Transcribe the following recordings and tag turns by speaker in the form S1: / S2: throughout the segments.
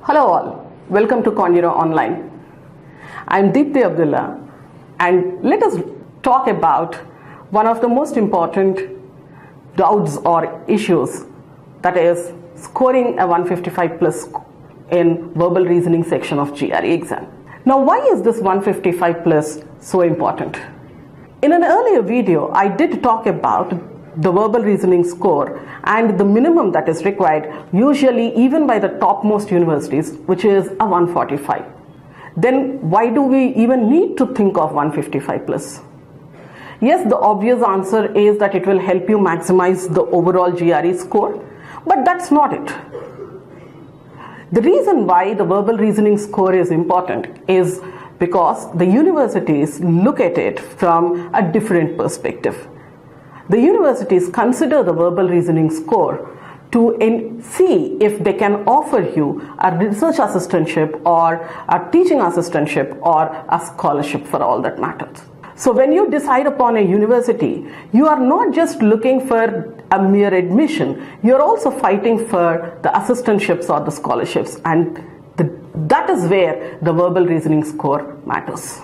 S1: Hello all, welcome to Conjuro Online. I am Deepthi Abdullah and let us talk about one of the most important doubts or issues, that is scoring a 155 plus in verbal reasoning section of GRE exam. Now why is this 155 plus so important? In an earlier video I did talk about the verbal reasoning score and the minimum that is required, usually even by the topmost universities, which is a 145. Then why do we even need to think of 155 plus? Yes, the obvious answer is that it will help you maximize the overall GRE score, but that's not it. The reason why the verbal reasoning score is important is because the universities look at it from a different perspective. The universities consider the verbal reasoning score to see if they can offer you a research assistantship or a teaching assistantship or a scholarship for all that matters. So when you decide upon a university, you are not just looking for a mere admission, you're also fighting for the assistantships or the scholarships, and that is where the verbal reasoning score matters.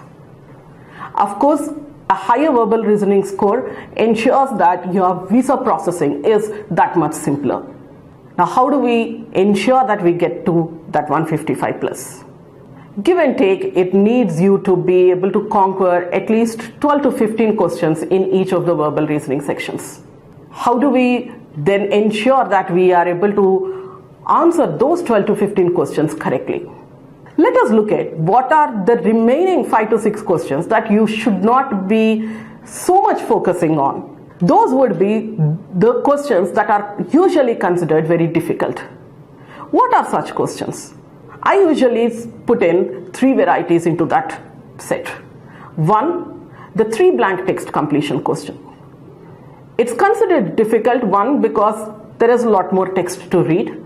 S1: Of course, a higher verbal reasoning score ensures that your visa processing is that much simpler. Now, how do we ensure that we get to that 155 plus? Give and take, it needs you to be able to conquer at least 12 to 15 questions in each of the verbal reasoning sections. How do we then ensure that we are able to answer those 12 to 15 questions correctly? Let us look at what are the remaining 5 to 6 questions that you should not be so much focusing on. Those would be the questions that are usually considered very difficult. What are such questions? I usually put in 3 varieties into that set. 1, the 3 blank text completion question. It's considered difficult, one, because there is a lot more text to read,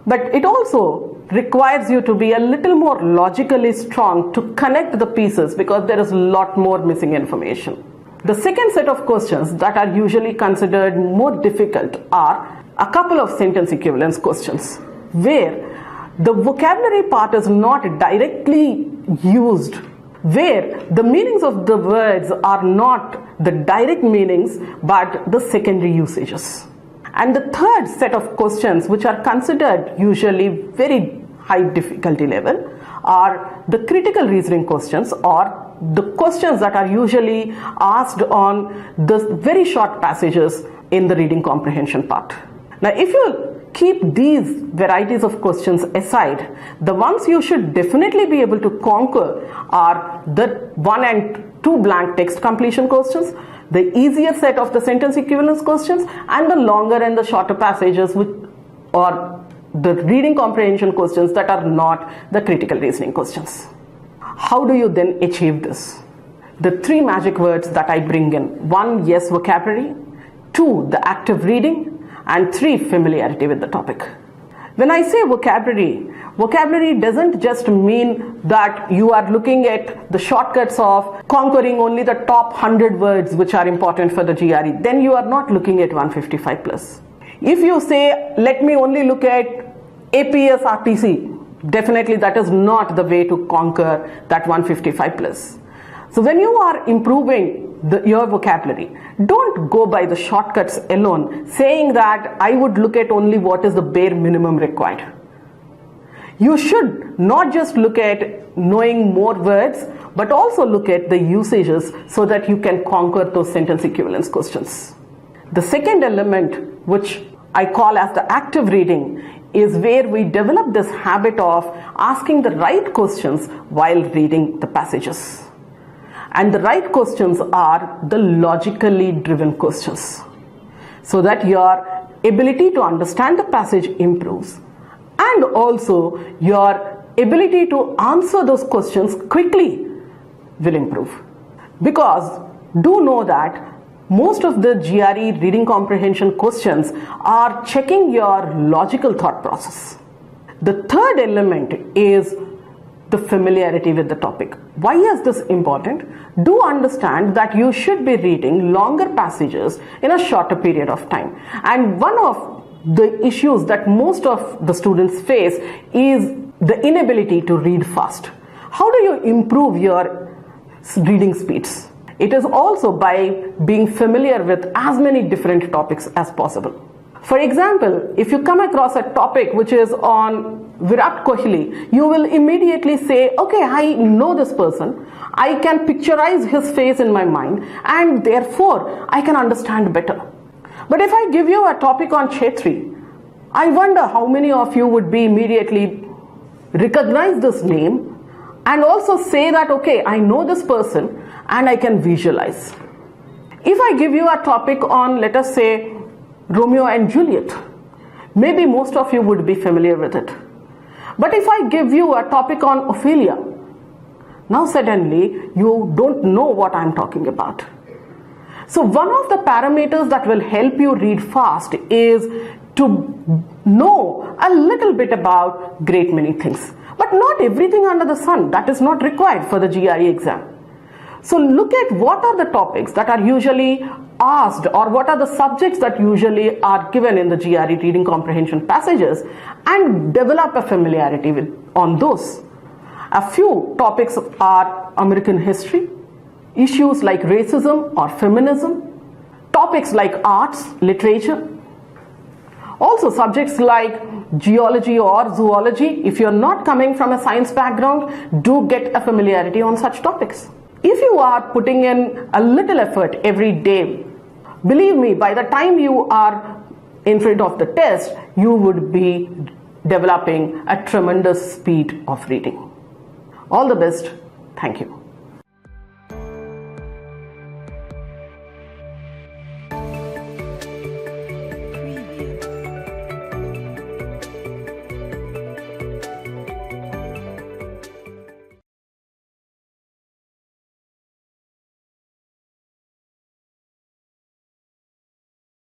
S1: but it also requires you to be a little more logically strong to connect the pieces because there is a lot more missing information. The second set of questions that are usually considered more difficult are a couple of sentence equivalence questions, where the vocabulary part is not directly used, where the meanings of the words are not the direct meanings but the secondary usages. And the third set of questions, which are considered usually very high difficulty level, are the critical reasoning questions, or the questions that are usually asked on the very short passages in the reading comprehension part. Now, if you keep these varieties of questions aside, the ones you should definitely be able to conquer are the 1 and 2 blank text completion questions, the easier set of the sentence equivalence questions, and the longer and the shorter passages or the reading comprehension questions that are not the critical reasoning questions. How do you then achieve this? The 3 magic words that I bring in: 1, yes, vocabulary; 2, the active reading; and 3, familiarity with the topic. When I say vocabulary doesn't just mean that you are looking at the shortcuts of conquering only the top 100 words which are important for the GRE. Then you are not looking at 155 plus. If you say, let me only look at APS RTC, definitely that is not the way to conquer that 155 plus. So when you are improving your vocabulary, don't go by the shortcuts alone, saying that I would look at only what is the bare minimum required. You should not just look at knowing more words, but also look at the usages so that you can conquer those sentence equivalence questions. The second element, which I call as the active reading, is where we develop this habit of asking the right questions while reading the passages. And the right questions are the logically driven questions, so that your ability to understand the passage improves, and also your ability to answer those questions quickly will improve. Because do know that most of the GRE reading comprehension questions are checking your logical thought process. The third element is the familiarity with the topic. Why is this important? Do understand that you should be reading longer passages in a shorter period of time. And one of the issues that most of the students face is the inability to read fast. How do you improve your reading speeds? It is also by being familiar with as many different topics as possible. For example, if you come across a topic which is on Virat Kohli, you will immediately say, okay, I know this person, I can picturize his face in my mind, and therefore I can understand better. But if I give you a topic on Chetri, I wonder how many of you would be immediately recognize this name and also say that, okay, I know this person and I can visualize. If I give you a topic on, let us say, Romeo and Juliet, maybe most of you would be familiar with it. But if I give you a topic on Ophelia, now suddenly you don't know what I'm talking about. So one of the parameters that will help you read fast is to know a little bit about great many things. But not everything under the sun. That is not required for the GRE exam. So look at what are the topics that are usually asked, or what are the subjects that usually are given in the GRE reading comprehension passages, and develop a familiarity on those. A few topics are American history, issues like racism or feminism, topics like arts, literature. Also subjects like geology or zoology. If you're not coming from a science background, do get a familiarity on such topics. If you are putting in a little effort every day, believe me, by the time you are in front of the test, you would be developing a tremendous speed of reading. All the best. Thank you.